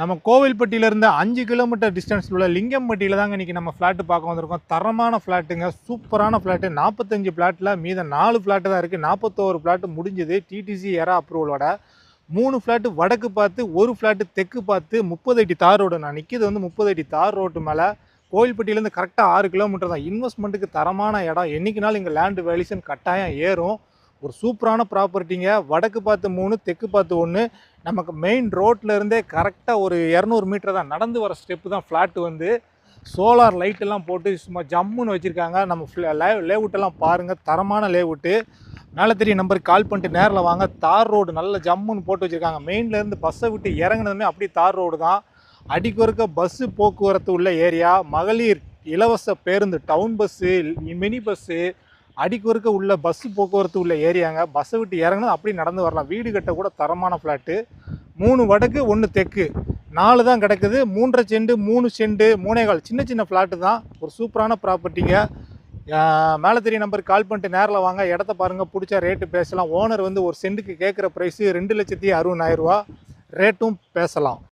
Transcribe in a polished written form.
நம்ம கோவில்பட்டியிலேருந்து 5 கிலோமீட்டர் டிஸ்டன்ஸில் உள்ள லிங்கம்பட்டியில் தாங்க இன்றைக்கி நம்ம ஃப்ளாட்டு பார்க்க வந்திருக்கோம். தரமான ஃப்ளாட்டுங்க, சூப்பரான ஃப்ளாட்டு. 45 ஃப்ளாட்டில் மீதம் 4 ஃப்ளாட்டு தான் இருக்குது. 41 ஃப்ளாட்டு முடிஞ்சுது டிடிசி எரா அப்ரூவலோட. 3 ஃப்ளாட்டு வடக்கு பார்த்து, ஒரு ஃப்ளாட்டு தெற்கு பார்த்து 30 அடி தார் ரோடு. நான் நிற்கிது வந்து 30 அடி தார் ரோட்டு மேலே. கோவில்பட்டியிலேருந்து கரெக்டாக 6 கிலோமீட்டர் தான். இன்வெஸ்ட்மெண்ட்டுக்கு தரமான இடம். என்றைக்குனாலும் இங்கே லேண்டு வேல்யூஷன் கட்டாயம் ஏறும். ஒரு சூப்பரான ப்ராப்பர்ட்டிங்க. வடக்கு பார்த்து 3, தெற்கு பார்த்து 1. நமக்கு மெயின் ரோட்டில் இருந்தே கரெக்டாக ஒரு 200 மீட்டர் தான், நடந்து வர ஸ்டெப்பு தான் ஃப்ளாட்டு வந்து. சோலார் லைட்டெல்லாம் போட்டு சும்மா ஜம்முன்னு வச்சுருக்காங்க. நம்ம லேஅவுட்டெல்லாம் பாருங்கள், தரமான லேஅவுட்டு. மேலே தெரிய நம்பருக்கு கால் பண்ணிட்டு நேரில் வாங்க. தார் ரோடு நல்ல ஜம்முன்னு போட்டு வச்சுருக்காங்க. மெயின்லேருந்து பஸ்ஸை விட்டு இறங்கினதுமே அப்படியே தார் ரோடு தான். அடிக்கொருக்க பஸ்ஸு போக்குவரத்து உள்ள ஏரியா. மகளிர் இலவச பேருந்து, டவுன் பஸ்ஸு, மினி பஸ்ஸு, அடிக்கொருக்க உள்ள பஸ்ஸு போக்குவரத்து உள்ள ஏரியாங்க. பஸ்ஸை விட்டு இறங்கணும் அப்படி நடந்து வரலாம். வீடு கட்ட கூட தரமான ஃப்ளாட்டு. 3 வடக்கு 1 தெற்கு 4 தான் கிடக்குது. 3.5 செண்டு 3 செண்டு 3.25 சின்ன சின்ன ஃப்ளாட்டு தான். ஒரு சூப்பரான ப்ராப்பர்ட்டிங்க. மேலே தெரிய நம்பருக்கு கால் பண்ணிட்டு நேரில் வாங்க. இடத்த பாருங்கள், பிடிச்சா ரேட்டு பேசலாம். ஓனர் வந்து ஒரு சென்ட்டுக்கு கேட்குற ப்ரைஸு 2,60,60,000 ரூபா. ரேட்டும் பேசலாம்.